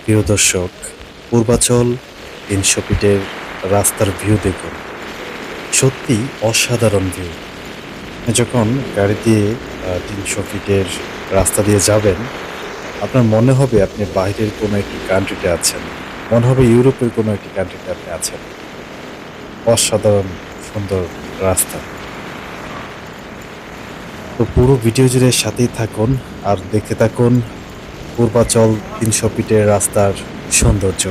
প্রিয় দর্শক, পূর্বাচল ৩০০ ফিটের রাস্তার ভিউ দেখুন। সত্যি অসাধারণ ভিউ। আপনি যখন গাড়ি দিয়ে ৩০০ ফিটের রাস্তা দিয়ে যাবেন, আপনার মনে হবে আপনি বাইরের কোনো একটি কান্ট্রিতে আছেন। মনে হবে ইউরোপের কোনো একটি কান্ট্রিতে আপনি আছেন। অসাধারণ সুন্দর রাস্তা। তো পুরো ভিডিও জুড়ে সাথেই থাকুন আর দেখতে থাকুন পূর্বাচল ৩০০ ফিটের রাস্তার সৌন্দর্য।